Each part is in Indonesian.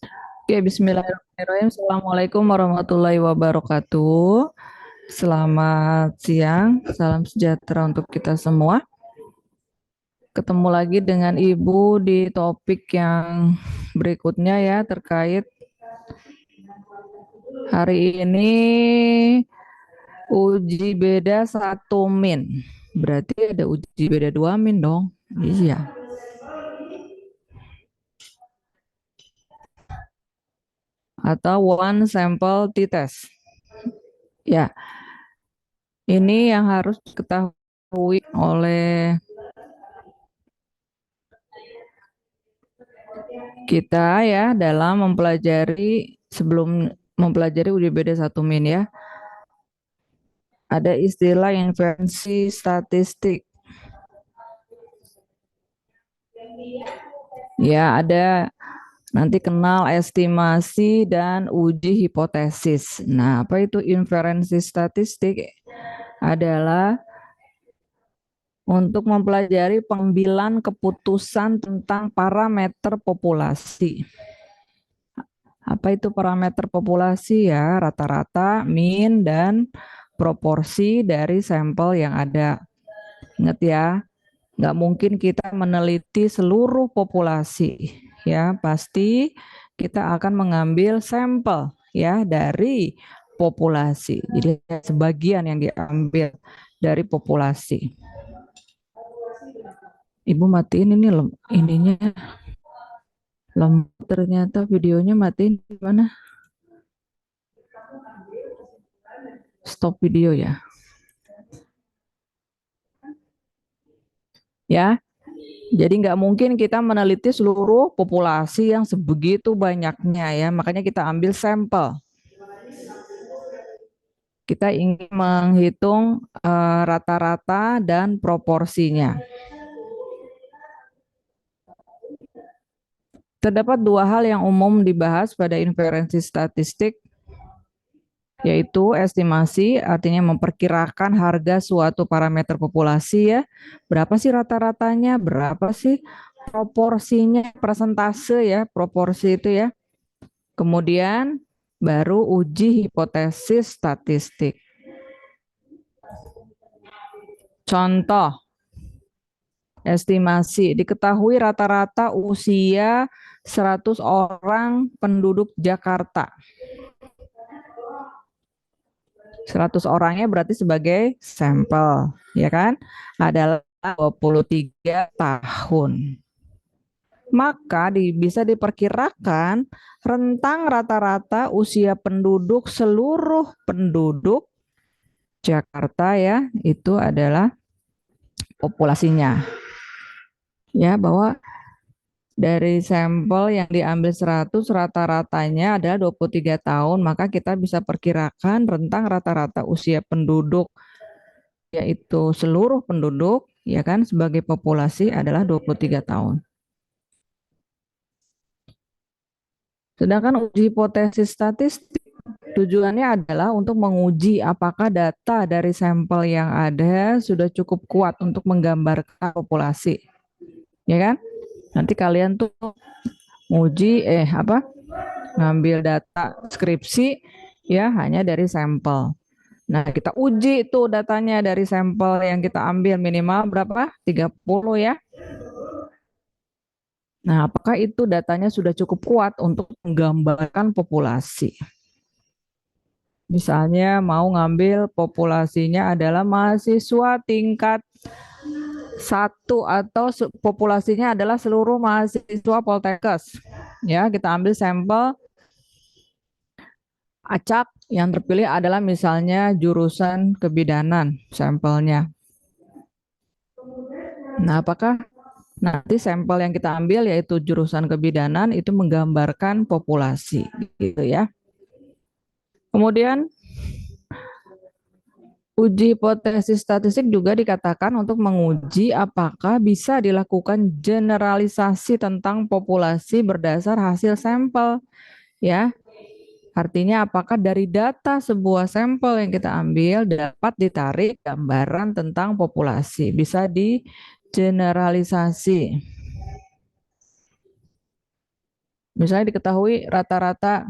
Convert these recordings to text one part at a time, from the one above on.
Oke, bismillahirrahmanirrahim. Assalamualaikum warahmatullahi wabarakatuh. Selamat siang, salam sejahtera untuk kita semua. Ketemu lagi dengan Ibu di topik yang berikutnya ya, terkait hari ini uji beda 1 min. Berarti ada uji beda 2 min dong. Iya. Atau one sample t-test. Ya, ini yang harus diketahui oleh kita ya dalam mempelajari, sebelum mempelajari uji beda 1 min ya, ada istilah inferensi statistik. Ya, ada, nanti kenal estimasi dan uji hipotesis. Nah, apa itu inferensi statistik? Adalah untuk mempelajari pengambilan keputusan tentang parameter populasi. Apa itu parameter populasi ya? Rata-rata, min, dan proporsi dari sampel yang ada. Ingat ya, nggak mungkin kita meneliti seluruh populasi. Ya, pasti kita akan mengambil sampel ya dari populasi. Jadi sebagian yang diambil dari populasi. Ibu matiin ini loh, ininya ternyata videonya matiin gimana? Stop video ya. Ya, jadi nggak mungkin kita meneliti seluruh populasi yang sebegitu banyaknya ya, makanya kita ambil sampel. Kita ingin menghitung rata-rata dan proporsinya. Terdapat 2 hal yang umum dibahas pada inferensi statistik, yaitu estimasi, artinya memperkirakan harga suatu parameter populasi ya. Berapa sih rata-ratanya, berapa sih proporsinya, persentase ya, proporsi itu ya. Kemudian baru uji hipotesis statistik. Contoh, estimasi, diketahui rata-rata usia 100 orang penduduk Jakarta. 100 orangnya berarti sebagai sampel, ya kan? Adalah 23 tahun. Maka bisa diperkirakan rentang rata-rata usia penduduk, seluruh penduduk Jakarta ya, itu adalah populasinya. Ya, bahwa dari sampel yang diambil 100 rata-ratanya adalah 23 tahun, maka kita bisa perkirakan rentang rata-rata usia penduduk, yaitu seluruh penduduk ya kan, sebagai populasi adalah 23 tahun. Sedangkan uji hipotesis statistik tujuannya adalah untuk menguji apakah data dari sampel yang ada sudah cukup kuat untuk menggambarkan populasi. Ya kan? Nanti kalian tuh nguji ngambil data skripsi ya hanya dari sampel. Nah, kita uji itu datanya dari sampel yang kita ambil minimal berapa? 30 ya. Nah, apakah itu datanya sudah cukup kuat untuk menggambarkan populasi? Misalnya mau ngambil populasinya adalah mahasiswa tingkat 1 atau populasinya adalah seluruh mahasiswa Poltekkes. Ya, kita ambil sampel acak, yang terpilih adalah misalnya jurusan kebidanan sampelnya. Nah, apakah nanti sampel yang kita ambil yaitu jurusan kebidanan itu menggambarkan populasi gitu ya. Kemudian uji hipotesis statistik juga dikatakan untuk menguji apakah bisa dilakukan generalisasi tentang populasi berdasar hasil sampel ya. Artinya apakah dari data sebuah sampel yang kita ambil dapat ditarik gambaran tentang populasi, bisa digeneralisasi. Misalnya diketahui rata-rata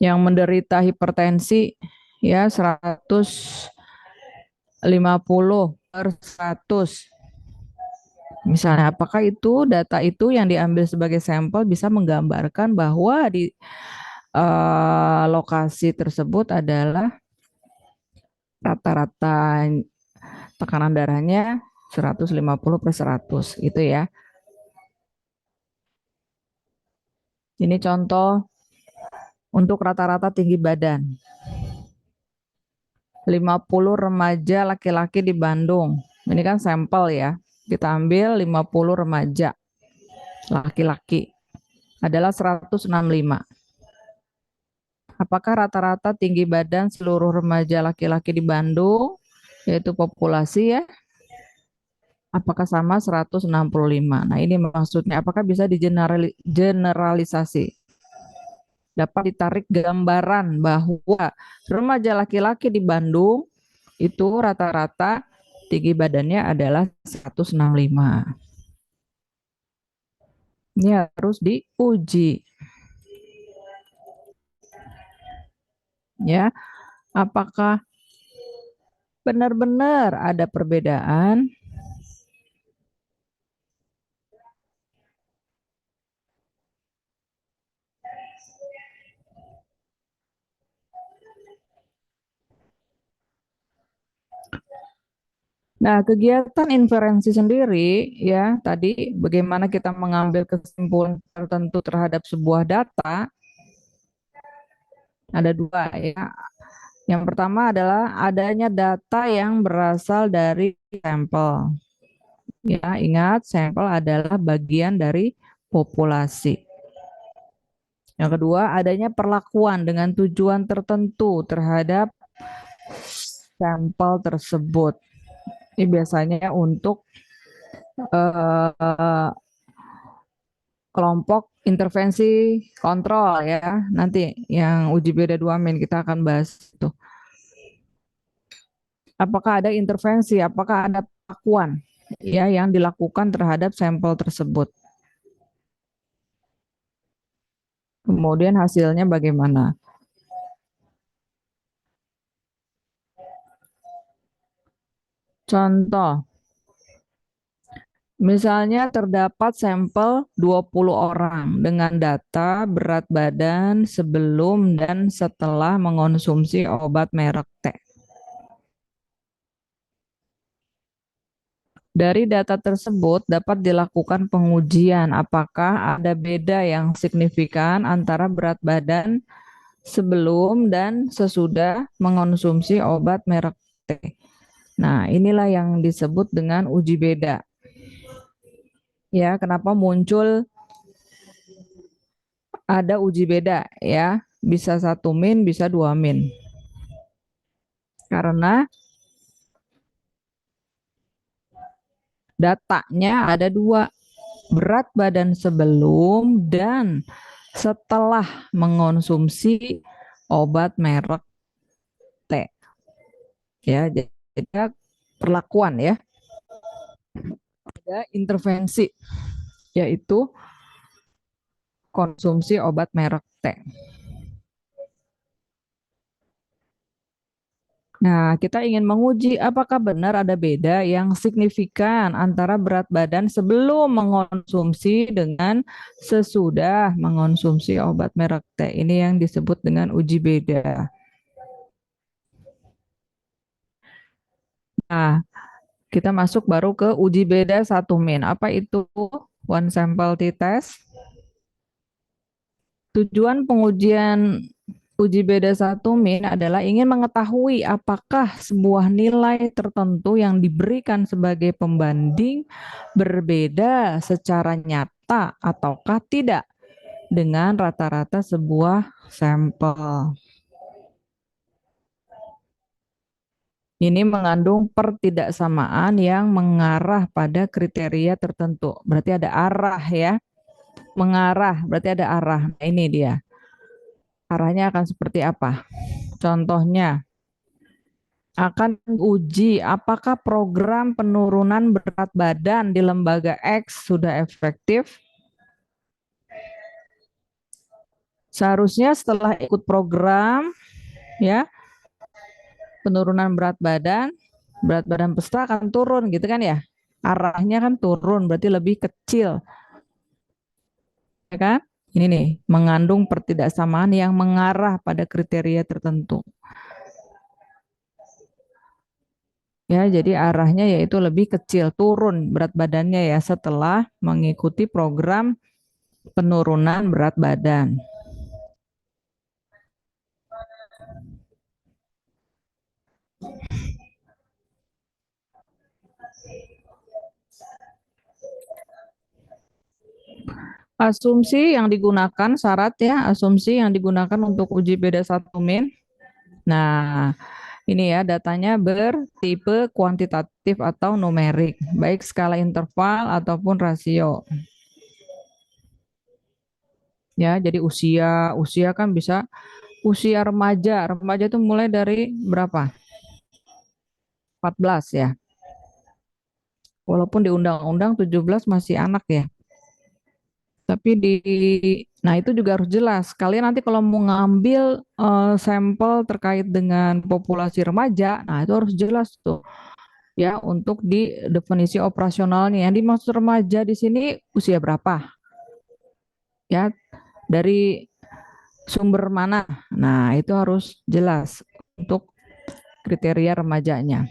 yang menderita hipertensi ya 150/100. Misalnya, apakah itu data itu yang diambil sebagai sampel bisa menggambarkan bahwa di lokasi tersebut adalah rata-rata tekanan darahnya 150/100 gitu ya. Ini contoh untuk rata-rata tinggi badan. 50 remaja laki-laki di Bandung. Ini kan sampel ya. Kita ambil 50 remaja laki-laki adalah 165. Apakah rata-rata tinggi badan seluruh remaja laki-laki di Bandung, yaitu populasi ya, apakah sama 165? Nah, ini maksudnya apakah bisa digeneralisasi? Dapat ditarik gambaran bahwa remaja laki-laki di Bandung itu rata-rata tinggi badannya adalah 165. Ini harus diuji. Ya, apakah benar-benar ada perbedaan? Nah, kegiatan inferensi sendiri ya, tadi bagaimana kita mengambil kesimpulan tertentu terhadap sebuah data, ada dua ya. Yang pertama adalah adanya data yang berasal dari sampel. Ya, ingat sampel adalah bagian dari populasi. Yang kedua, adanya perlakuan dengan tujuan tertentu terhadap sampel tersebut. Ini biasanya untuk eh, kelompok intervensi kontrol ya. Nanti yang uji beda 2 min kita akan bahas itu. Apakah ada intervensi, apakah ada perlakuan ya yang dilakukan terhadap sampel tersebut. Kemudian hasilnya bagaimana? Contoh, misalnya terdapat sampel 20 orang dengan data berat badan sebelum dan setelah mengonsumsi obat merek T. Dari data tersebut dapat dilakukan pengujian apakah ada beda yang signifikan antara berat badan sebelum dan sesudah mengonsumsi obat merek T. Nah, inilah yang disebut dengan uji beda. Ya, kenapa muncul ada uji beda ya? Bisa 1 min, bisa 2 min. Karena datanya ada dua, berat badan sebelum dan setelah mengonsumsi obat merek T. Ya, jadi perlakuan ya. Ada intervensi yaitu konsumsi obat merek T. Nah, kita ingin menguji apakah benar ada beda yang signifikan antara berat badan sebelum mengonsumsi dengan sesudah mengonsumsi obat merek T. Ini yang disebut dengan uji beda. Nah, kita masuk baru ke uji beda 1 min. Apa itu one sample t-test? Tujuan pengujian uji beda 1 min adalah ingin mengetahui apakah sebuah nilai tertentu yang diberikan sebagai pembanding berbeda secara nyata ataukah tidak dengan rata-rata sebuah sampel. Ini mengandung pertidaksamaan yang mengarah pada kriteria tertentu. Berarti ada arah ya. Mengarah, berarti ada arah. Nah, ini dia. Arahnya akan seperti apa? Contohnya, akan uji apakah program penurunan berat badan di lembaga X sudah efektif. Seharusnya setelah ikut program ya penurunan berat badan peserta akan turun gitu kan ya. Arahnya kan turun berarti lebih kecil ya kan? Ini nih mengandung pertidaksamaan yang mengarah pada kriteria tertentu. Ya, jadi arahnya yaitu lebih kecil, turun berat badannya ya setelah mengikuti program penurunan berat badan. Asumsi yang digunakan, syarat ya, asumsi yang digunakan untuk uji beda satu min. Nah, ini ya datanya bertipe kuantitatif atau numerik, baik skala interval ataupun rasio. Ya, jadi usia kan bisa usia remaja. Remaja itu mulai dari berapa? 14 ya. Walaupun di undang-undang 17 masih anak ya. Tapi nah itu juga harus jelas. Kalian nanti kalau mau ngambil sampel terkait dengan populasi remaja, nah itu harus jelas tuh ya untuk di definisi operasionalnya. Yang dimaksud remaja di sini usia berapa? Ya, dari sumber mana? Nah, itu harus jelas untuk kriteria remajanya.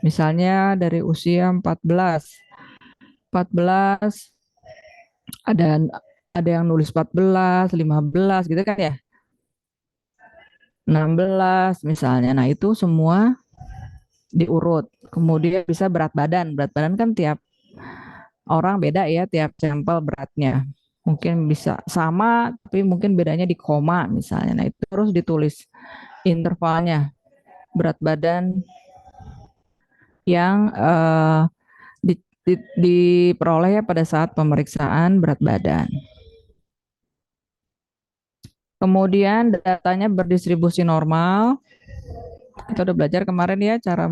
Misalnya dari usia 14. 14 ada yang nulis 14, 15 gitu kan ya. 16 misalnya. Nah, itu semua diurut. Kemudian bisa berat badan. Berat badan kan tiap orang beda ya, tiap sampel beratnya. Mungkin bisa sama, tapi mungkin bedanya di koma misalnya. Nah, itu terus ditulis intervalnya. Berat badan yang diperoleh pada saat pemeriksaan berat badan. Kemudian datanya berdistribusi normal. Kita udah belajar kemarin ya cara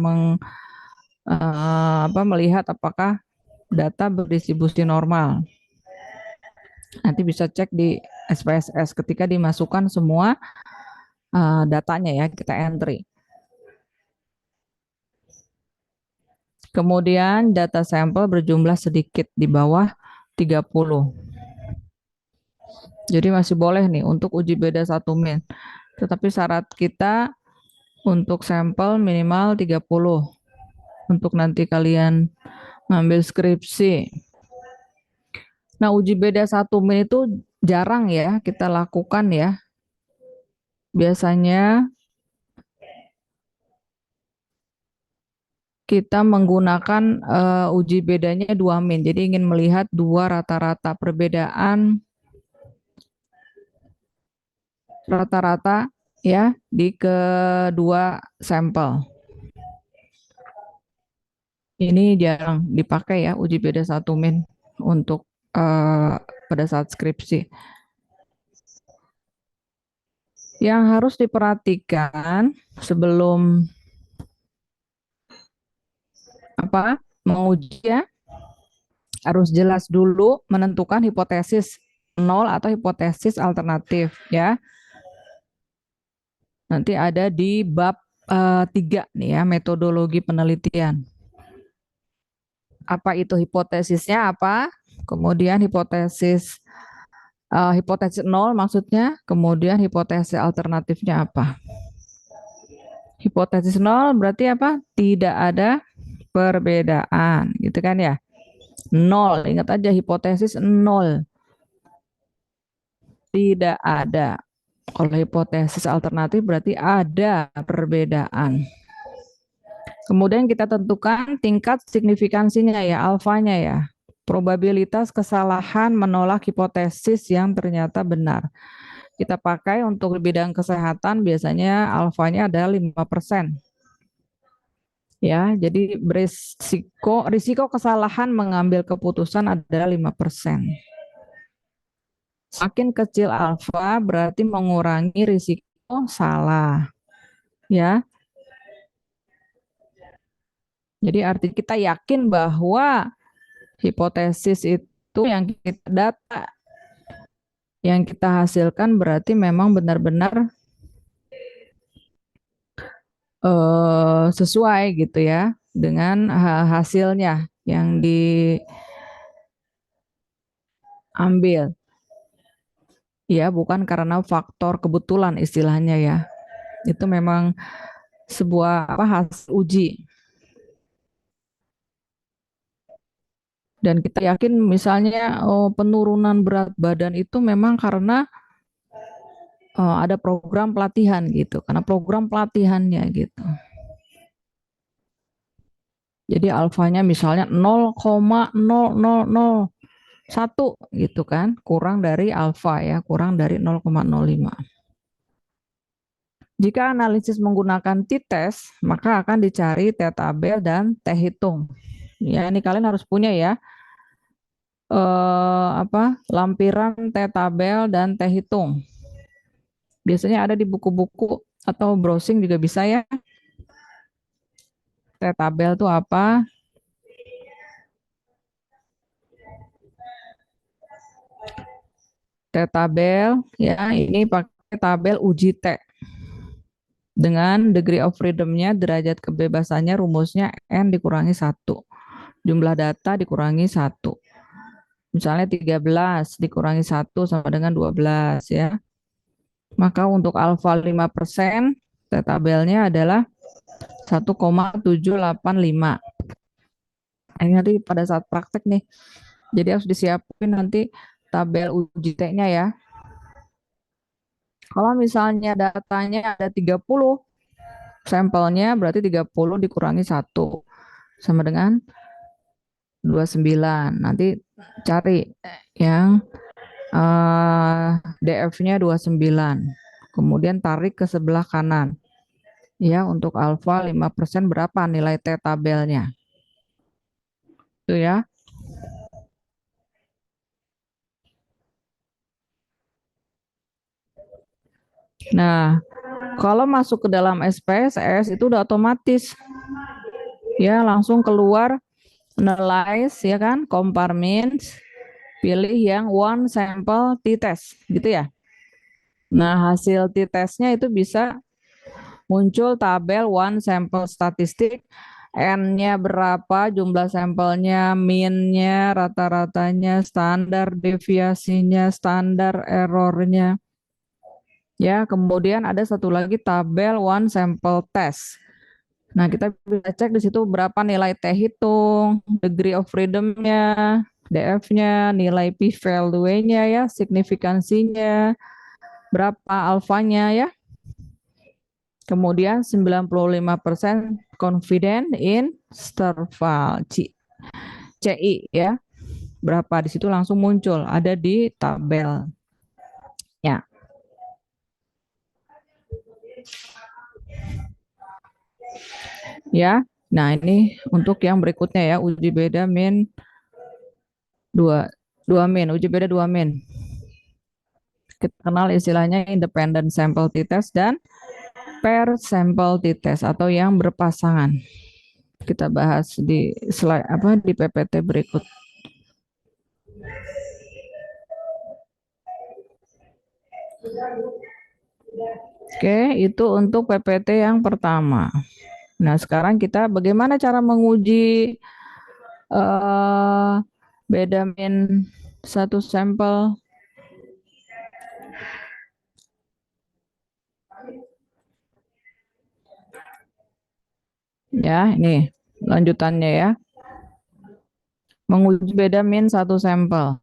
melihat apakah data berdistribusi normal. Nanti bisa cek di SPSS ketika dimasukkan semua datanya ya kita entry. Kemudian data sampel berjumlah sedikit di bawah 30. Jadi masih boleh nih untuk uji beda satu min. Tetapi syarat kita untuk sampel minimal 30 untuk nanti kalian ngambil skripsi. Nah, uji beda satu min itu jarang ya kita lakukan ya. Biasanya kita menggunakan uji bedanya 2 min. Jadi ingin melihat dua rata-rata perbedaan rata-rata ya di kedua sampel. Ini jarang dipakai ya uji beda satu min untuk pada saat skripsi. Yang harus diperhatikan sebelum menguji ya harus jelas dulu menentukan hipotesis nol atau hipotesis alternatif ya. Nanti ada di bab 3 nih ya metodologi penelitian. Apa itu hipotesisnya apa? Kemudian hipotesis nol maksudnya, kemudian hipotesis alternatifnya apa? Hipotesis nol berarti apa? Tidak ada perbedaan, gitu kan ya? Nol, ingat aja hipotesis nol. Tidak ada. Kalau hipotesis alternatif berarti ada perbedaan. Kemudian kita tentukan tingkat signifikansinya ya, alfanya ya. Probabilitas kesalahan menolak hipotesis yang ternyata benar. Kita pakai untuk bidang kesehatan biasanya alfanya adalah 5%. Ya, jadi risiko kesalahan mengambil keputusan adalah 5%. Semakin kecil alfa berarti mengurangi risiko salah. Ya. Jadi arti kita yakin bahwa hipotesis itu yang kita hasilkan berarti memang benar-benar sesuai gitu ya dengan hasilnya yang diambil. Ya, bukan karena faktor kebetulan istilahnya ya. Itu memang sebuah hasil uji. Dan kita yakin misalnya penurunan berat badan itu memang karena ada program pelatihan gitu, karena program pelatihannya gitu. Jadi alfanya misalnya 0,0001 gitu kan, kurang dari alfa ya, kurang dari 0,05. Jika analisis menggunakan t-test, maka akan dicari t-tabel dan t-hitung. Ya, ini kalian harus punya ya. Lampiran t-tabel dan t-hitung. Biasanya ada di buku-buku atau browsing juga bisa ya. T-tabel itu apa? T-tabel ya, ini pakai tabel uji T. Dengan degree of freedom-nya, derajat kebebasannya, rumusnya N dikurangi 1. Jumlah data dikurangi 1. Misalnya 13 dikurangi 1 sama dengan 12 ya. Maka untuk alfa 5%, tabelnya adalah 1,785. Ini nanti pada saat praktek nih. Jadi harus disiapin nanti tabel uji T-nya ya. Kalau misalnya datanya ada 30 sampelnya, berarti 30 dikurangi 1 sama dengan 29. Nanti cari yang DF-nya 29. Kemudian tarik ke sebelah kanan. Ya, untuk alfa 5% berapa nilai T tabelnya? Itu ya. Nah, kalau masuk ke dalam SPSS itu udah otomatis ya langsung keluar analyze ya kan, compare means, pilih yang one sample t-test gitu ya. Nah, hasil t-testnya itu bisa muncul tabel one sample statistik, N-nya berapa, jumlah sampelnya, mean-nya, rata-ratanya, standar deviasinya, standar errornya. Ya, kemudian ada satu lagi tabel one sample test. Nah, kita bisa cek di situ berapa nilai T hitung, degree of freedom-nya, DF-nya, nilai p-value-nya ya, signifikansinya, berapa alfanya ya. Kemudian 95% confident interval CI ya. Berapa di situ langsung muncul ada di tabel. Ya. Ya. Nah, ini untuk yang berikutnya ya, uji beda min 2 min, uji beda 2 min. Kita kenal istilahnya independent sample t-test dan pair sample t-test atau yang berpasangan. Kita bahas di slide di PPT berikut. Oke, itu untuk PPT yang pertama. Nah, sekarang kita bagaimana cara menguji beda min satu sampel. Ya, ini lanjutannya ya. Menguji beda min satu sampel.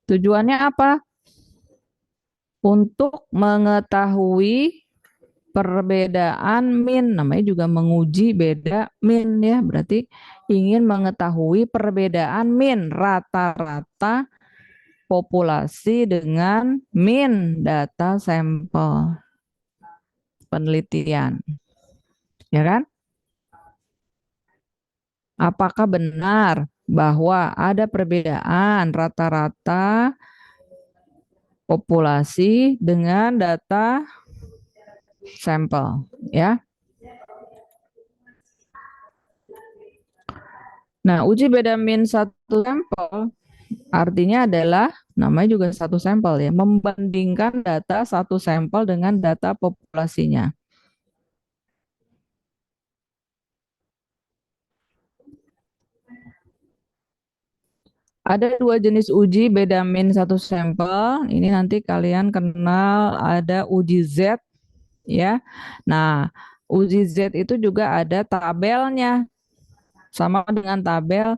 Tujuannya apa? Untuk mengetahui perbedaan min, namanya juga menguji beda min ya, berarti ingin mengetahui perbedaan min rata-rata populasi dengan min data sampel penelitian. Ya kan? Apakah benar bahwa ada perbedaan rata-rata populasi dengan data sampel, ya. Nah, uji beda min satu sampel artinya adalah namanya juga satu sampel ya, membandingkan data satu sampel dengan data populasinya. Ada dua jenis uji beda min satu sampel. Ini nanti kalian kenal ada uji Z ya. Nah, uji Z itu juga ada tabelnya. Sama dengan tabel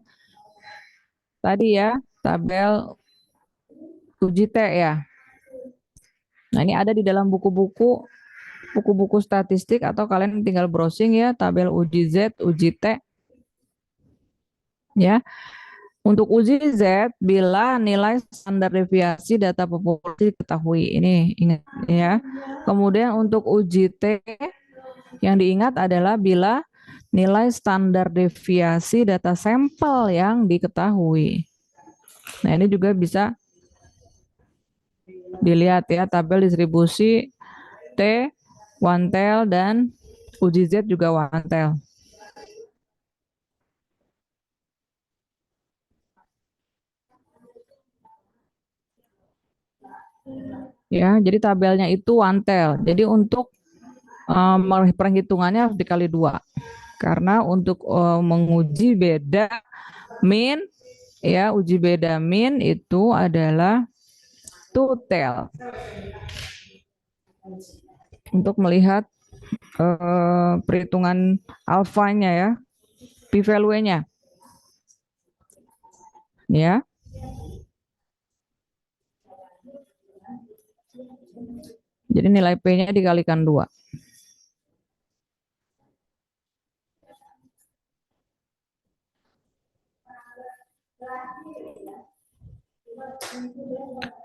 tadi ya, tabel uji T ya. Nah, ini ada di dalam buku-buku statistik atau kalian tinggal browsing ya, tabel uji Z, uji T ya. Untuk uji Z, bila nilai standar deviasi data populasi diketahui. Ini ingat ya. Kemudian untuk uji T, yang diingat adalah bila nilai standar deviasi data sampel yang diketahui. Nah, ini juga bisa dilihat ya, tabel distribusi T, one tail, dan uji Z juga one tail. Ya, jadi tabelnya itu one tail. Jadi untuk perhitungannya harus dikali 2. Karena untuk menguji beda min, ya, uji beda min itu adalah two tail. Untuk melihat perhitungan alfanya ya, p-value-nya. Ya. Jadi nilai P-nya dikalikan 2.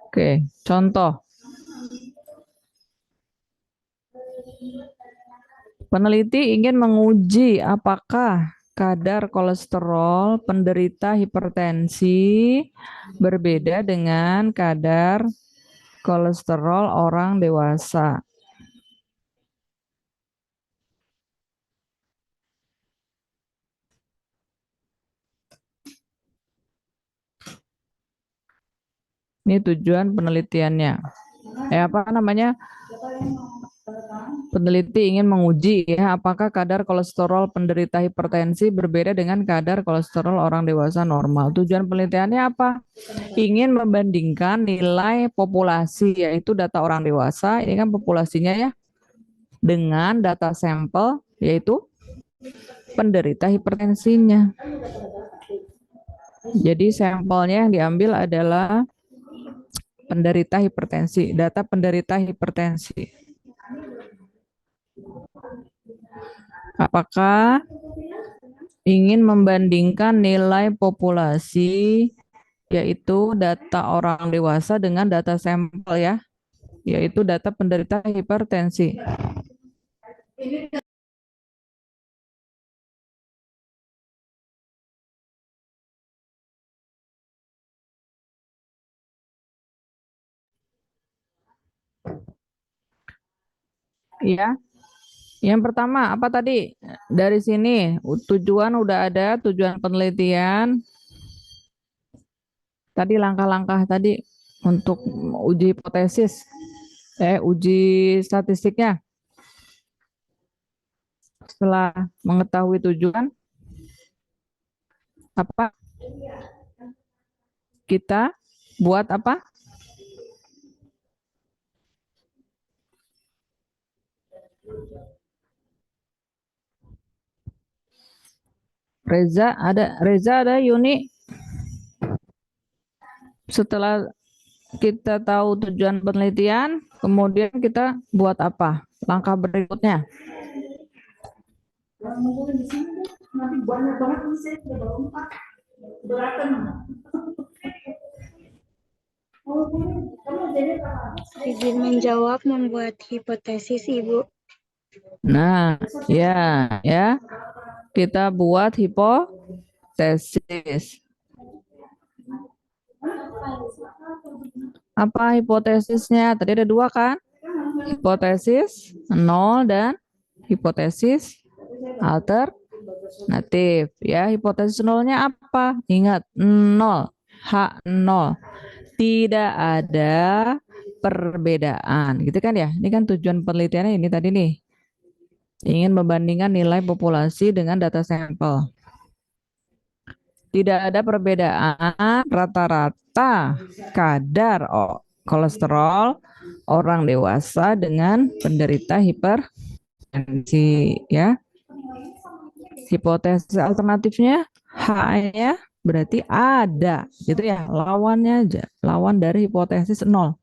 Oke, contoh. Peneliti ingin menguji apakah kadar kolesterol penderita hipertensi berbeda dengan kadar kolesterol orang dewasa. Ini tujuan penelitiannya. Apa namanya? Peneliti ingin menguji ya apakah kadar kolesterol penderita hipertensi berbeda dengan kadar kolesterol orang dewasa normal. Tujuan penelitiannya apa? Ingin membandingkan nilai populasi, yaitu data orang dewasa, ini kan populasinya ya, dengan data sampel, yaitu penderita hipertensinya. Jadi sampelnya yang diambil adalah penderita hipertensi, data penderita hipertensi. Apakah ingin membandingkan nilai populasi, yaitu data orang dewasa dengan data sampel ya, yaitu data penderita hipertensi. Ya, yang pertama apa tadi? Dari sini tujuan udah ada, tujuan penelitian. Tadi langkah-langkah tadi untuk uji hipotesis, uji statistiknya. Setelah mengetahui tujuan, apa? Kita buat apa? Reza ada, Yuni. Setelah kita tahu tujuan penelitian, kemudian kita buat apa? Langkah berikutnya. Izin menjawab membuat hipotesis, Ibu. Nah, ya. Kita buat hipotesis. Apa hipotesisnya? Tadi ada 2 kan? hipotesis 0 dan hipotesis alternatif. Ya, hipotesis nolnya apa? Ingat, 0, H0. Tidak ada perbedaan, gitu kan ya? Ini kan tujuan penelitiannya ini tadi nih. Ingin membandingkan nilai populasi dengan data sampel. Tidak ada perbedaan rata-rata kadar kolesterol orang dewasa dengan penderita hipertensi, ya. Hipotesis alternatifnya H-nya berarti ada, gitu ya. Lawannya aja, lawan dari hipotesis 0.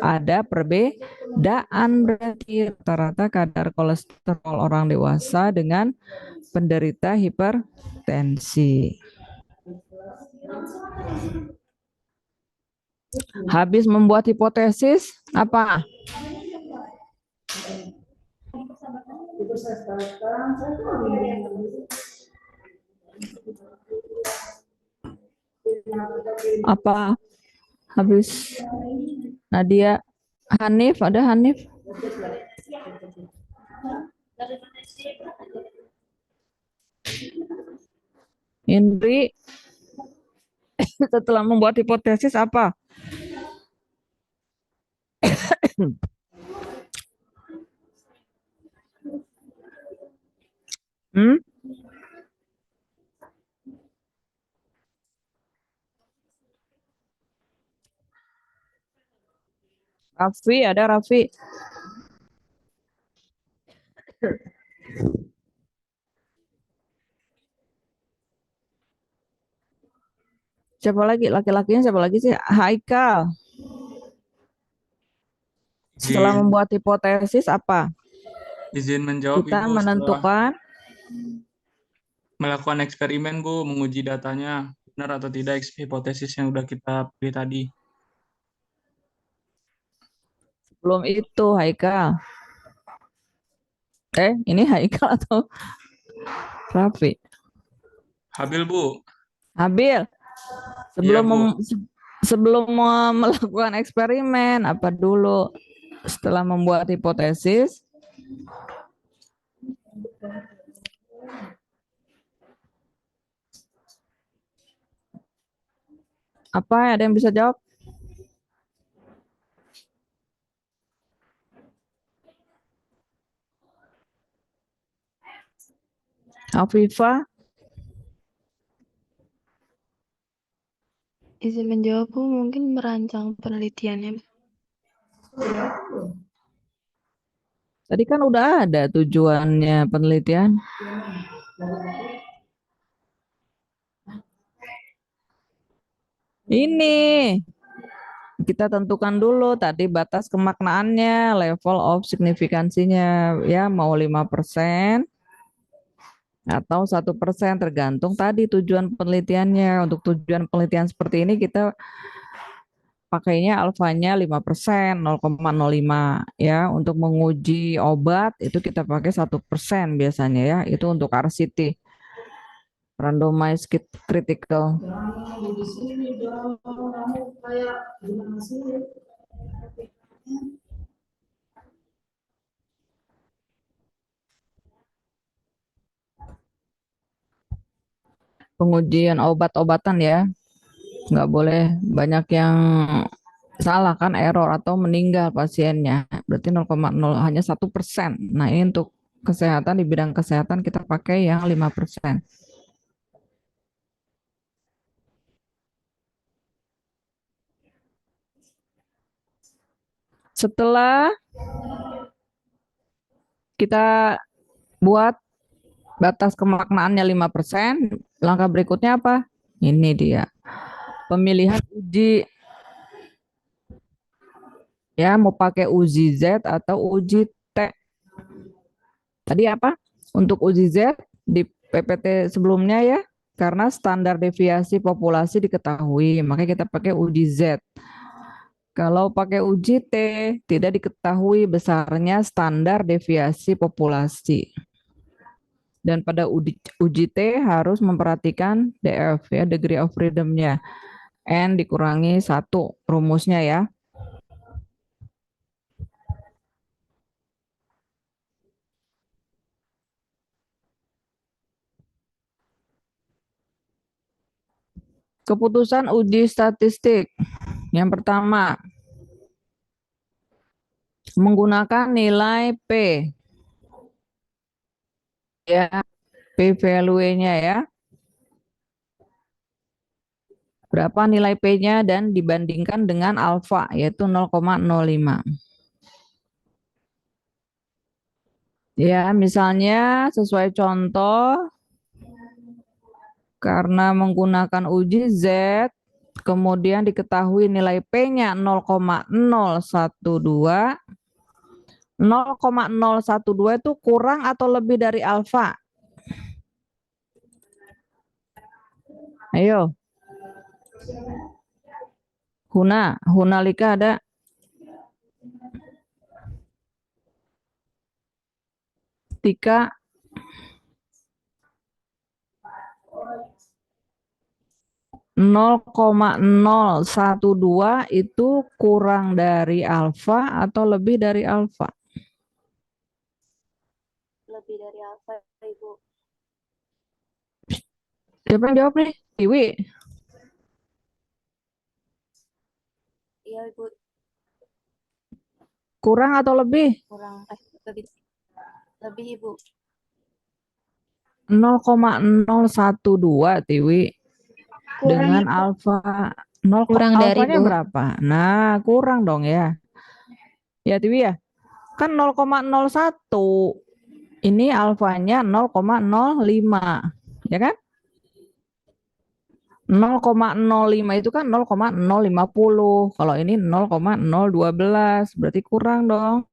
Ada perbedaan berarti rata-rata kadar kolesterol orang dewasa dengan penderita hipertensi. Habis membuat hipotesis, apa? Apa? Habis Nadia, Hanif, ada Hanif? Indri, setelah membuat hipotesis apa? Hmm? Raffi, ada Raffi. Siapa lagi? Laki-lakinya siapa lagi sih? Haikal. Setelah Izin, membuat hipotesis apa? izin menjawab Kita Ibu setelah menentukan melakukan eksperimen Bu, menguji datanya benar atau tidak hipotesis yang udah kita pilih tadi. belum itu Haikal. Ini Haikal atau Raffi? Habil Bu, Habil. iya Sebelum Bu. sebelum melakukan eksperimen apa dulu? Setelah membuat hipotesis, apa ada yang bisa jawab? Afifah, Izin menjawab, Bu, mungkin merancang penelitiannya. tadi kan udah ada tujuannya penelitian. Ini kita tentukan dulu tadi batas kemaknaannya, level of signifikansinya, ya mau 5% atau 1%, tergantung tadi tujuan penelitiannya. Untuk tujuan penelitian seperti ini kita pakainya alfanya 5%, 0,05 ya. Untuk menguji obat itu kita pakai 1% biasanya ya. Itu untuk RCT, randomized critical. Pengujian obat-obatan ya, nggak boleh banyak yang salah kan, error atau meninggal pasiennya, berarti 0,0 hanya 1%. Nah ini untuk kesehatan, di bidang kesehatan kita pakai yang 5%. Setelah kita buat batas kemaknaannya 5%, langkah berikutnya apa? Ini dia, pemilihan uji. Ya, mau pakai uji Z atau uji T. Tadi apa? Untuk uji Z di PPT sebelumnya ya, karena standar deviasi populasi diketahui, makanya kita pakai uji Z. Kalau pakai uji T, tidak diketahui besarnya standar deviasi populasi. Dan pada uji T harus memperhatikan DF ya, degree of freedom-nya. N dikurangi 1 rumusnya ya. Keputusan uji statistik. Yang pertama, menggunakan nilai P. Ya, P value-nya ya. Berapa nilai P-nya dan dibandingkan dengan alfa, yaitu 0,05. Ya, misalnya sesuai contoh, karena menggunakan uji Z, kemudian diketahui nilai P-nya 0,012. 0,012 itu kurang atau lebih dari alfa? Ayo. Hunalika ada? Tika? 0,012 itu kurang dari alfa atau lebih dari alfa? Lebih dari alfa, Ibu. Siapa yang jawab nih? Iwi? Iya, Ibu. Kurang atau lebih? Kurang. Lebih, Ibu. 0,012 Tiwi. Dengan alfa 0, Kurang dari, alfanya Bu. berapa? Nah, kurang dong ya. Ya Tiwi ya. Kan 0,01. Ini alfanya 0,05. Ya kan? 0,05 itu kan 0,050. Kalau ini 0,012. Berarti kurang dong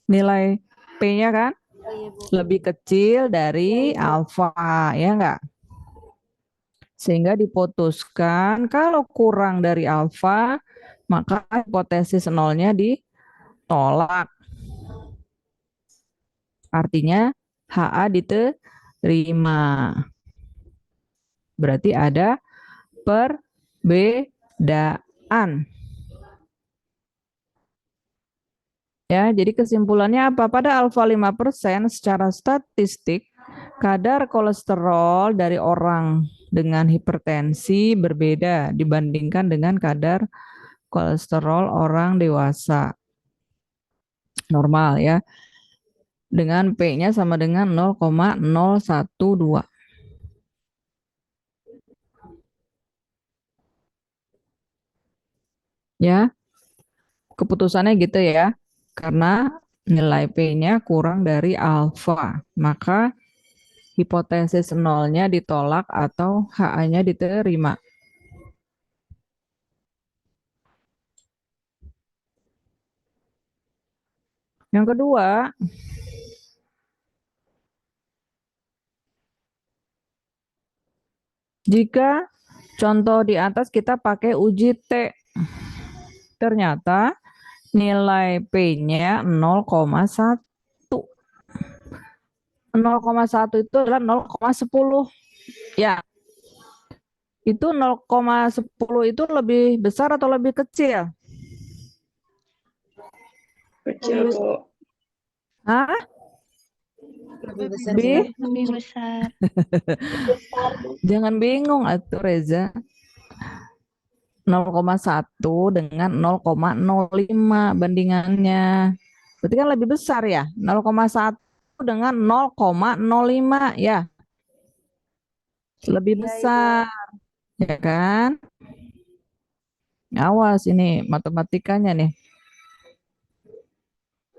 nilai P-nya kan? Oh, iya, Bu. Lebih kecil dari alfa, ya enggak? Sehingga diputuskan kalau kurang dari alfa, maka hipotesis nolnya ditolak. Artinya HA diterima. Berarti ada perbedaan. Ya, jadi kesimpulannya apa? Pada alfa 5% secara statistik, kadar kolesterol dari orang dengan hipertensi berbeda dibandingkan dengan kadar kolesterol orang dewasa. Normal ya. Dengan P-nya sama dengan 0,012. Ya, keputusannya gitu ya. Karena nilai P-nya kurang dari alfa, maka hipotesis nolnya ditolak atau HA-nya diterima. Yang kedua, jika contoh di atas kita pakai uji T, ternyata nilai P-nya 0,1. 0,1 itu adalah 0,10. Ya, itu 0,10 itu lebih besar atau lebih kecil? Kecil, Bu. Hah? Lebih besar. Lebih? Lebih besar. Jangan bingung atuh Reza. 0,1 dengan 0,05 bandingannya. Berarti kan lebih besar ya. 0,1 dengan 0,05 ya. Lebih besar. Ya kan? Awas ini matematikanya nih.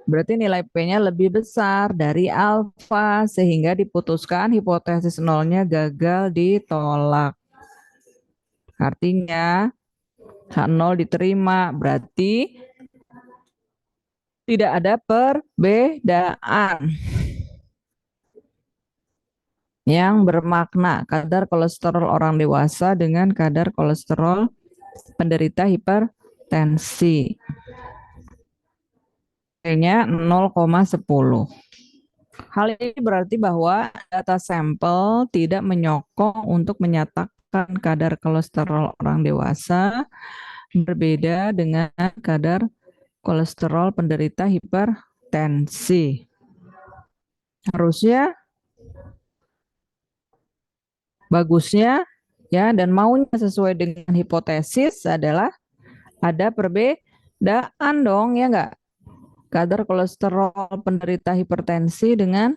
Berarti nilai P-nya lebih besar dari alfa sehingga diputuskan hipotesis nolnya gagal ditolak. Artinya H0 diterima, berarti tidak ada perbedaan yang bermakna kadar kolesterol orang dewasa dengan kadar kolesterol penderita hipertensi. P-nya 0,10. Hal ini berarti bahwa data sampel tidak menyokong untuk menyatakan kadar kolesterol orang dewasa berbeda dengan kadar kolesterol penderita hipertensi. Harusnya, bagusnya ya, dan maunya sesuai dengan hipotesis adalah ada perbedaan dong, ya enggak? Kadar kolesterol penderita hipertensi dengan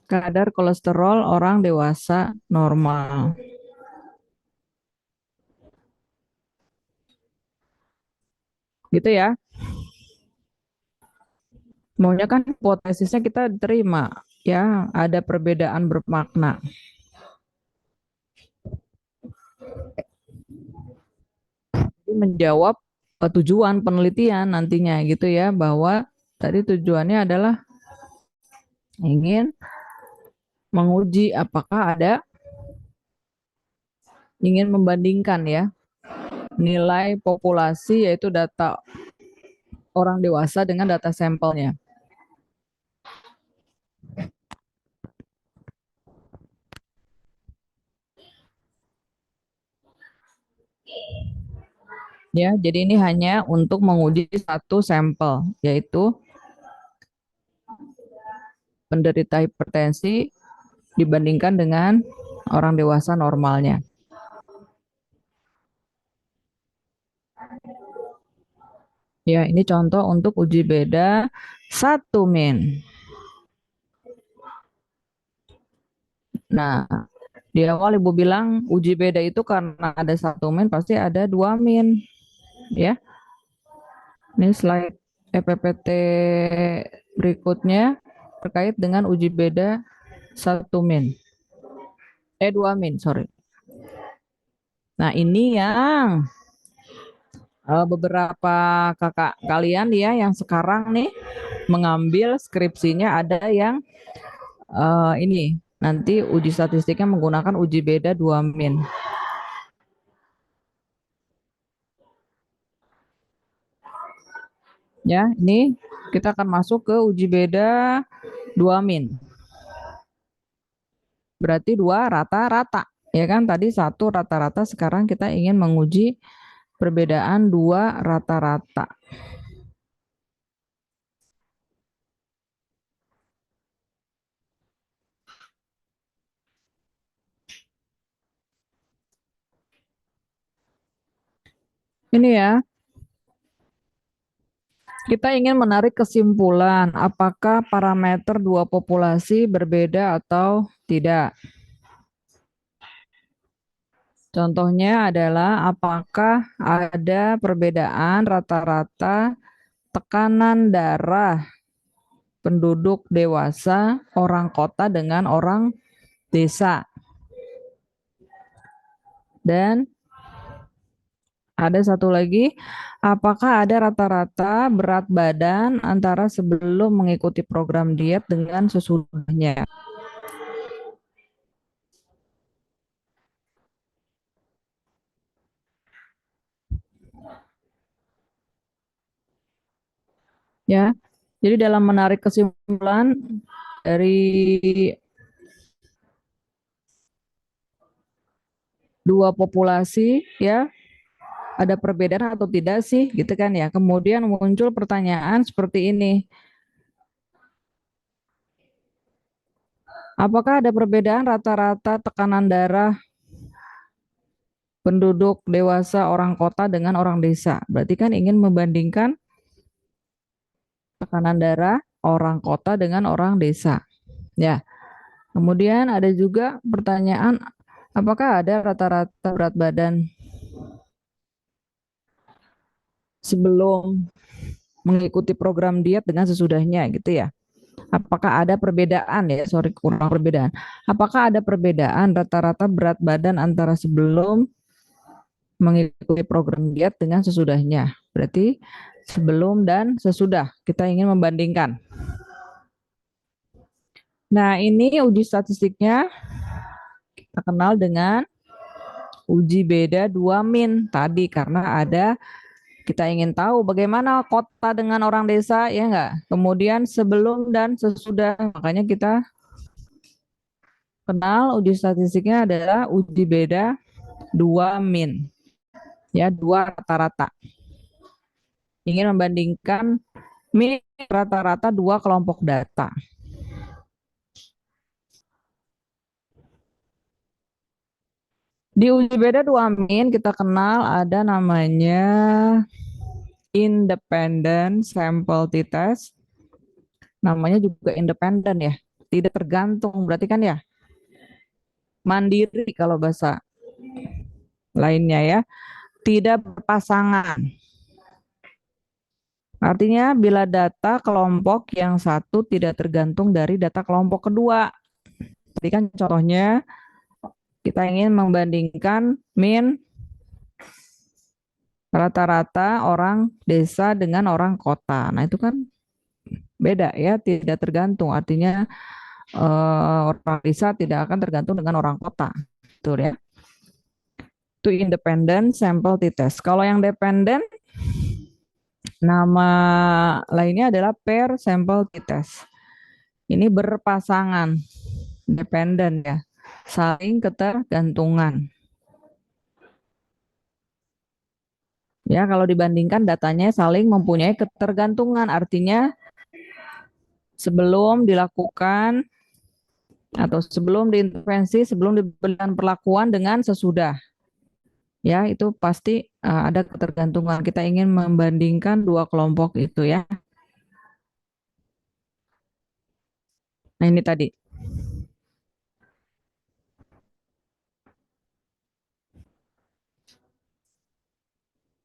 kadar kolesterol orang dewasa normal. Gitu ya. Maunya kan hipotesisnya kita terima, ya, ada perbedaan bermakna. Jadi menjawab tujuan penelitian nantinya gitu ya, bahwa tadi tujuannya adalah ingin menguji apakah ada, ingin membandingkan ya, nilai populasi yaitu data orang dewasa dengan data sampelnya. Ya, jadi ini hanya untuk menguji satu sampel, yaitu penderita hipertensi dibandingkan dengan orang dewasa normalnya. Ya, ini contoh untuk uji beda 1 min. Nah, di awal Ibu bilang uji beda itu karena ada 1 min pasti ada 2 min. Ya. Ini slide EPPT berikutnya terkait dengan uji beda 1 min. 2 min, sorry. Nah, ini yang beberapa kakak kalian ya yang sekarang nih mengambil skripsinya ada yang ini nanti uji statistiknya menggunakan uji beda 2 min. Ya, ini kita akan masuk ke uji beda 2 min. Berarti 2 rata-rata. Ya kan, tadi 1 rata-rata, sekarang kita ingin menguji perbedaan 2 rata-rata. Ini ya, kita ingin menarik kesimpulan apakah parameter 2 populasi berbeda atau tidak. Contohnya adalah apakah ada perbedaan rata-rata tekanan darah penduduk dewasa orang kota dengan orang desa. Dan ada satu lagi, apakah ada rata-rata berat badan antara sebelum mengikuti program diet dengan sesudahnya? Ya, jadi dalam menarik kesimpulan dari 2 populasi, ya, ada perbedaan atau tidak sih, gitu kan ya. Kemudian muncul pertanyaan seperti ini. Apakah ada perbedaan rata-rata tekanan darah penduduk dewasa orang kota dengan orang desa? Berarti kan ingin membandingkan tekanan darah orang kota dengan orang desa. Ya. Kemudian ada juga pertanyaan, apakah ada rata-rata berat badan sebelum mengikuti program diet dengan sesudahnya gitu ya? Apakah ada perbedaan ya? Sorry, kurang perbedaan. Apakah ada perbedaan rata-rata berat badan antara sebelum mengikuti program diet dengan sesudahnya? Berarti sebelum dan sesudah kita ingin membandingkan. Nah, ini uji statistiknya kita kenal dengan uji beda 2 min tadi karena ada kita ingin tahu bagaimana kota dengan orang desa, ya enggak? Kemudian sebelum dan sesudah, makanya kita kenal uji statistiknya adalah uji beda 2 min. Ya, 2 rata-rata. Ingin membandingkan min rata-rata 2 kelompok data. Di uji beda 2min kita kenal ada namanya independent sample t-test. Namanya juga independen ya, tidak tergantung berarti kan ya. Mandiri kalau bahasa lainnya ya, tidak berpasangan. Artinya bila data kelompok yang satu tidak tergantung dari data kelompok kedua. Tadi kan contohnya kita ingin membandingkan min rata-rata orang desa dengan orang kota. Nah itu kan beda ya, tidak tergantung. Artinya orang desa tidak akan tergantung dengan orang kota. Betul ya. Itu independent sample t-test. Kalau yang dependent, nama lainnya adalah pair sample t-test. Ini berpasangan, dependent ya, saling ketergantungan. Ya, kalau dibandingkan datanya saling mempunyai ketergantungan, artinya sebelum dilakukan atau sebelum diintervensi, sebelum diberikan perlakuan dengan sesudah. Ya, itu pasti ada ketergantungan. Kita ingin membandingkan dua kelompok itu ya. Nah, ini tadi.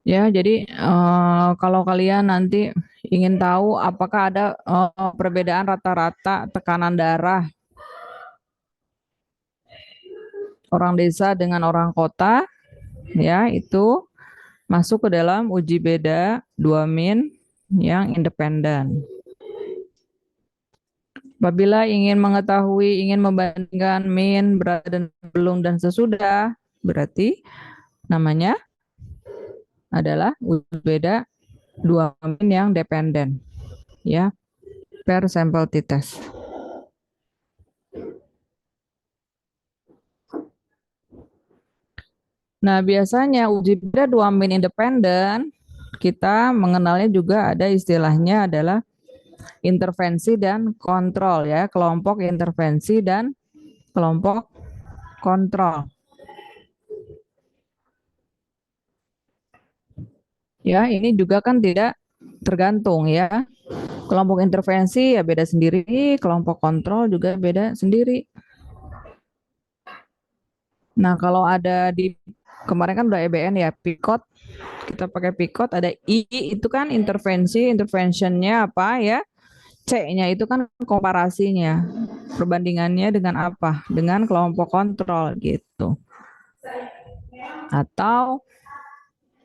Ya, jadi kalau kalian nanti ingin tahu apakah ada perbedaan rata-rata tekanan darah orang desa dengan orang kota, ya itu masuk ke dalam uji beda 2min yang independen. Apabila ingin mengetahui, ingin membandingkan min, berat dan belum dan sesudah, berarti namanya adalah uji beda 2min yang dependen. Ya, per sampel t-test. Nah, biasanya uji beda 2min independen, kita mengenalnya juga ada istilahnya adalah intervensi dan kontrol ya, kelompok intervensi dan kelompok kontrol. Ya, ini juga kan tidak tergantung ya. Kelompok intervensi ya beda sendiri, kelompok kontrol juga beda sendiri. Nah, kalau ada di kemarin kan udah EBN ya, PICOT. Kita pakai PICOT, ada I itu kan intervensi, interventionnya apa ya? C-nya itu kan komparasinya, perbandingannya dengan apa? Dengan kelompok kontrol gitu. Atau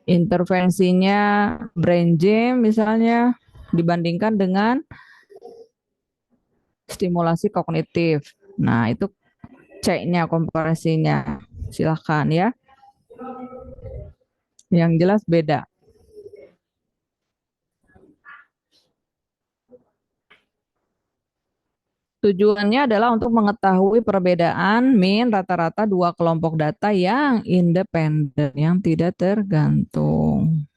intervensinya brain gym misalnya dibandingkan dengan stimulasi kognitif. Nah, itu C-nya komparasinya. Silahkan ya. Yang jelas beda. Tujuannya adalah untuk mengetahui perbedaan min rata-rata dua kelompok data yang independen, yang tidak tergantung.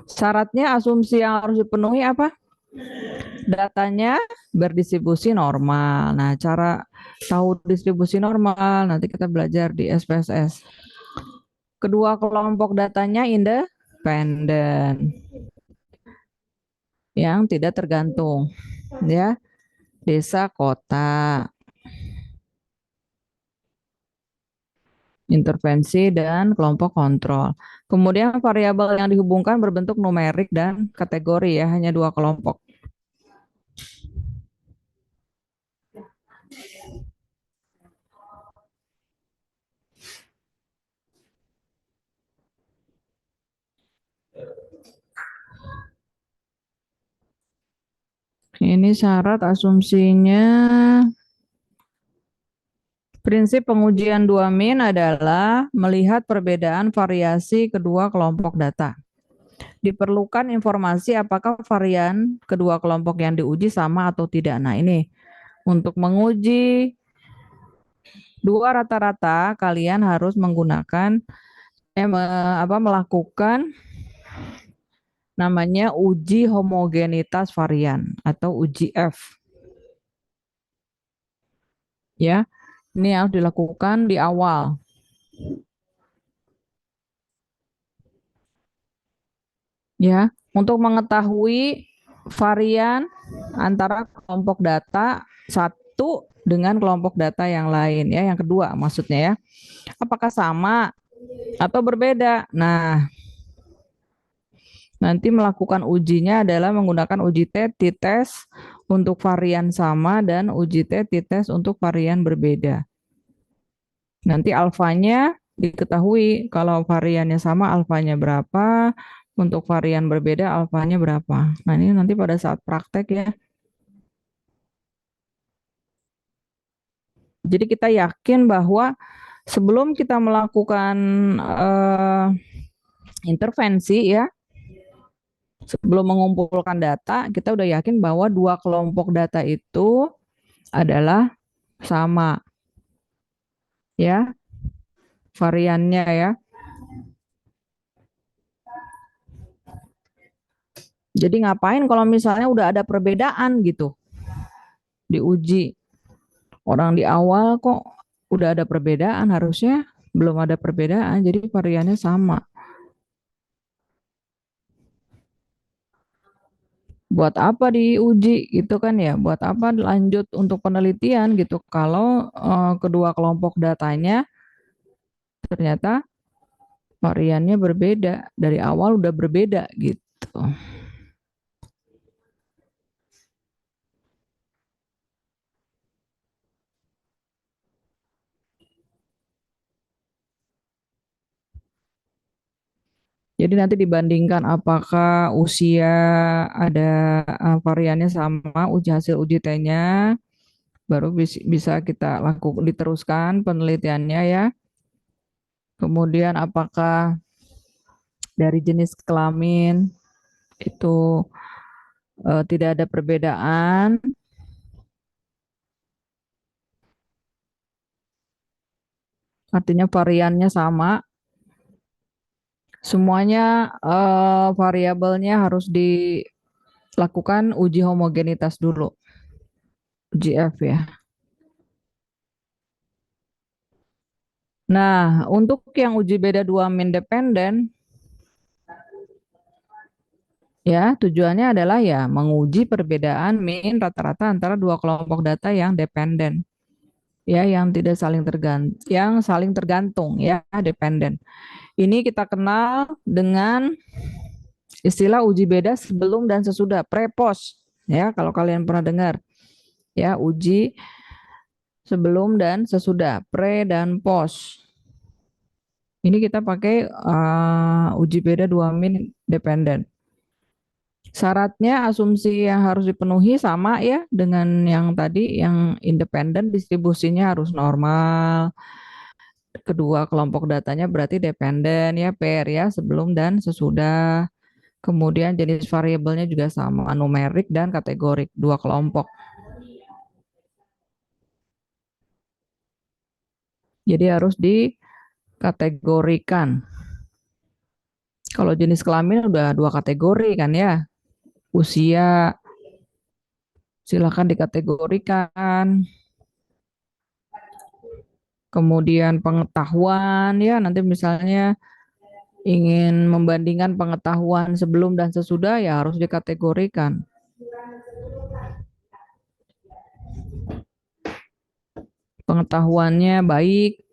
Syaratnya asumsi yang harus dipenuhi apa? Datanya berdistribusi normal. Nah, cara tahu distribusi normal nanti kita belajar di SPSS. Kedua kelompok datanya independen, yang tidak tergantung, ya. Desa, kota, intervensi dan kelompok kontrol. Kemudian variabel yang dihubungkan berbentuk numerik dan kategori ya, hanya dua kelompok. Ini syarat asumsinya. Prinsip pengujian 2min adalah melihat perbedaan variasi kedua kelompok data. Diperlukan informasi apakah varian kedua kelompok yang diuji sama atau tidak. Nah, ini untuk menguji dua rata-rata kalian harus menggunakan melakukan namanya uji homogenitas varian atau uji F. Ya. Ini harus dilakukan di awal. Ya, untuk mengetahui varian antara kelompok data satu dengan kelompok data yang lain ya, yang kedua maksudnya ya. Apakah sama atau berbeda? Nah, nanti melakukan ujinya adalah menggunakan uji t-tes untuk varian sama dan uji t-tes untuk varian berbeda. Nanti alfanya diketahui, kalau variannya sama alfanya berapa, untuk varian berbeda alfanya berapa. Nah, ini nanti pada saat praktek ya. Jadi kita yakin bahwa sebelum kita melakukan intervensi ya, sebelum mengumpulkan data, kita udah yakin bahwa dua kelompok data itu adalah sama ya, variannya ya. Jadi ngapain kalau misalnya udah ada perbedaan gitu diuji. Orang di awal kok udah ada perbedaan, harusnya belum ada perbedaan, jadi variannya sama. Buat apa diuji gitu kan ya? Buat apa lanjut untuk penelitian gitu kalau kedua kelompok datanya ternyata variannya berbeda, dari awal udah berbeda gitu. Jadi nanti dibandingkan apakah usia ada variannya sama, hasil uji T-nya, baru bisa kita lakukan diteruskan penelitiannya ya. Kemudian apakah dari jenis kelamin itu tidak ada perbedaan, artinya variannya sama. Semuanya variabelnya harus dilakukan uji homogenitas dulu, uji F ya. Nah, untuk yang uji beda dua min dependen, ya tujuannya adalah ya menguji perbedaan min rata-rata antara dua kelompok data yang dependen, ya yang tidak saling tergantung, yang saling tergantung ya dependen. Ini kita kenal dengan istilah uji beda sebelum dan sesudah, pre-post ya, kalau kalian pernah dengar ya, uji sebelum dan sesudah, pre dan post. Ini kita pakai uji beda dua min dependen. Syaratnya asumsi yang harus dipenuhi sama ya dengan yang tadi, yang independen, distribusinya harus normal. Kedua kelompok datanya berarti dependen ya, pair ya, sebelum dan sesudah. Kemudian jenis variabelnya juga sama, numerik dan kategorik, dua kelompok. Jadi harus dikategorikan. Kalau jenis kelamin udah dua kategori kan ya. Usia silakan dikategorikan. Kemudian pengetahuan ya, nanti misalnya ingin membandingkan pengetahuan sebelum dan sesudah ya harus dikategorikan. Pengetahuannya baik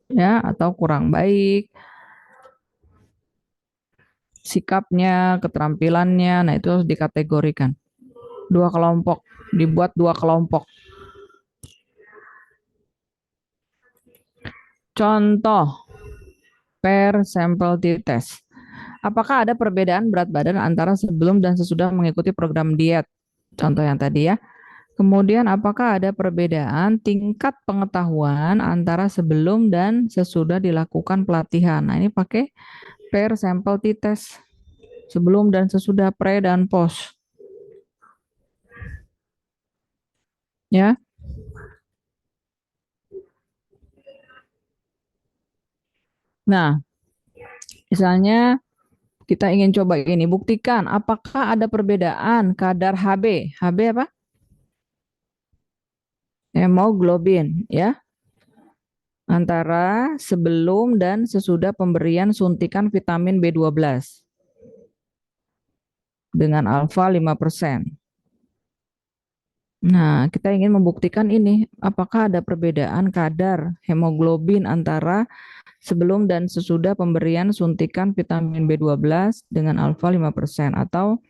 ya atau kurang baik. Sikapnya, keterampilannya, nah itu harus dikategorikan. Dua kelompok, dibuat dua kelompok. Contoh, per sampel t-test. Apakah ada perbedaan berat badan antara sebelum dan sesudah mengikuti program diet? Contoh yang tadi ya. Kemudian apakah ada perbedaan tingkat pengetahuan antara sebelum dan sesudah dilakukan pelatihan? Nah, ini pakai per sampel t-test. Sebelum dan sesudah, pre dan post. Ya. Nah, misalnya kita ingin coba ini, buktikan apakah ada perbedaan kadar Hb. Hb apa? Hemoglobin ya. Antara sebelum dan sesudah pemberian suntikan vitamin B12. dengan alfa 5%. Nah, kita ingin membuktikan ini, apakah ada perbedaan kadar hemoglobin antara sebelum dan sesudah pemberian suntikan vitamin B12 dengan alfa 5% atau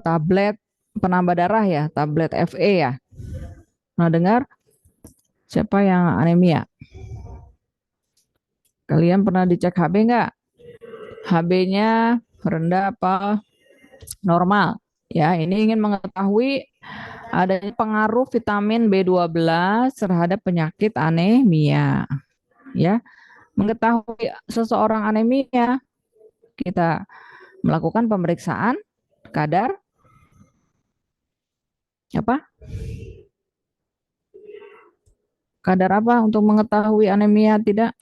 tablet penambah darah ya, tablet FE ya. Nah, dengar siapa yang anemia? Kalian pernah dicek HB nggak? HB-nya rendah apa normal? Ya, ini ingin mengetahui adanya pengaruh vitamin B12 terhadap penyakit anemia. Ya, mengetahui seseorang anemia, kita melakukan pemeriksaan kadar apa? Kadar apa untuk mengetahui anemia tidak?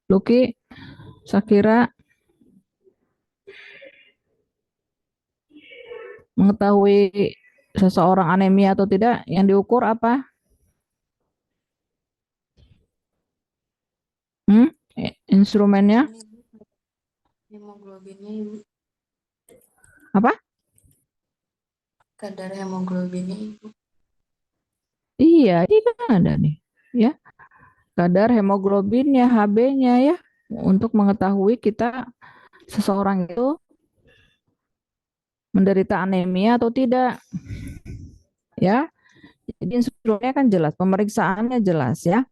Luki, Sakira, mengetahui seseorang anemia atau tidak, yang diukur apa? Instrumennya Hemoglobinnya Ibu. apa? Kadar hemoglobinnya Ibu. Iya, ini kan ada nih, ya. Kadar hemoglobinnya, HB-nya ya, untuk mengetahui kita seseorang itu menderita anemia atau tidak, ya. Jadi instrumennya kan jelas, pemeriksaannya jelas ya.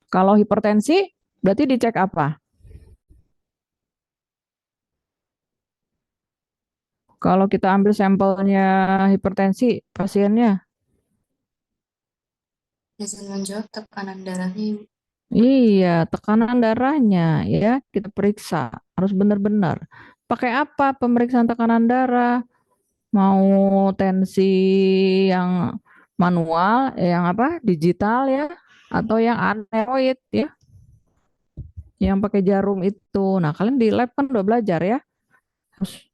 Kalau hipertensi, berarti dicek apa? Kalau kita ambil sampelnya hipertensi pasiennya, Izin menjawab tekanan darahnya Ibu. iya, tekanan darahnya ya kita periksa, harus benar-benar. Pakai apa pemeriksaan tekanan darah? Mau tensi yang manual, yang apa? Digital ya, atau yang aneroid ya, yang pakai jarum itu. Nah, kalian di lab kan udah belajar ya. Harus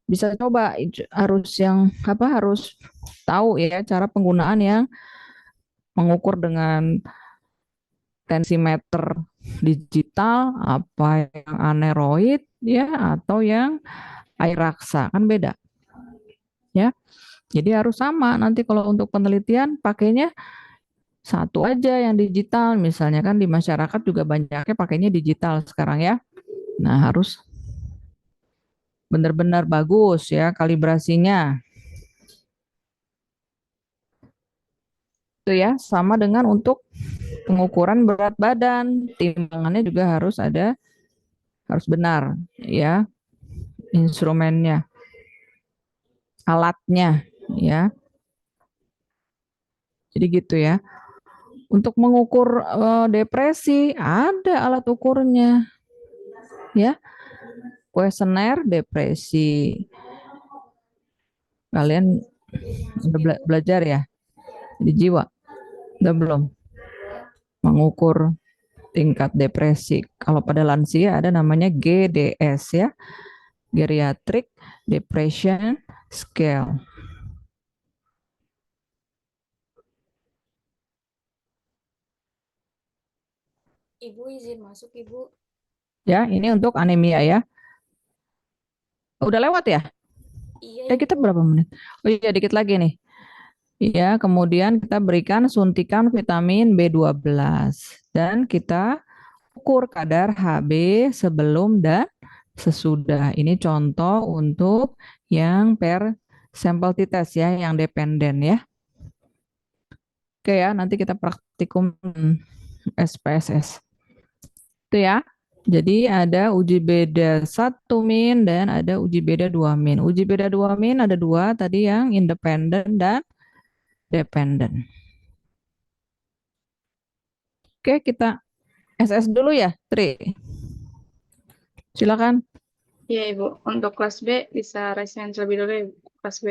bisa coba, harus yang apa? Harus tahu ya cara penggunaan yang mengukur dengan tensimeter digital, apa yang aneroid ya, atau yang air raksa, kan beda ya. Jadi harus sama, nanti kalau untuk penelitian pakainya satu aja yang digital, misalnya kan di masyarakat juga banyaknya pakainya digital sekarang ya. Nah, harus benar-benar bagus ya kalibrasinya. Itu ya, sama dengan untuk pengukuran berat badan, timbangannya juga harus ada, harus benar ya, instrumennya, alatnya ya. Jadi gitu ya. Untuk mengukur depresi ada alat ukurnya ya. Kuesioner depresi. Kalian udah belajar ya di jiwa? Udah belum? Mengukur tingkat depresi. Kalau pada lansia ada namanya GDS ya. Geriatric Depression Scale. Ibu izin masuk Ibu. Ya, ini untuk anemia ya. Udah lewat ya? Iya Kita Ibu. berapa menit? Oh iya, dikit lagi nih. Ya, kemudian kita berikan suntikan vitamin B12 dan kita ukur kadar HB sebelum dan sesudah. Ini contoh untuk yang per sampel t-test ya, yang dependen ya. Oke ya, nanti kita praktikum SPSS. Itu ya. Jadi ada uji beda 1 min dan ada uji beda 2 min. Uji beda 2 min ada dua tadi, yang independen dan dependen. Oke, kita SS dulu ya, Tri. Silakan. Iya, Ibu. Untuk kelas B bisa raise hand terlebih dulu ya, Ibu. Kelas B.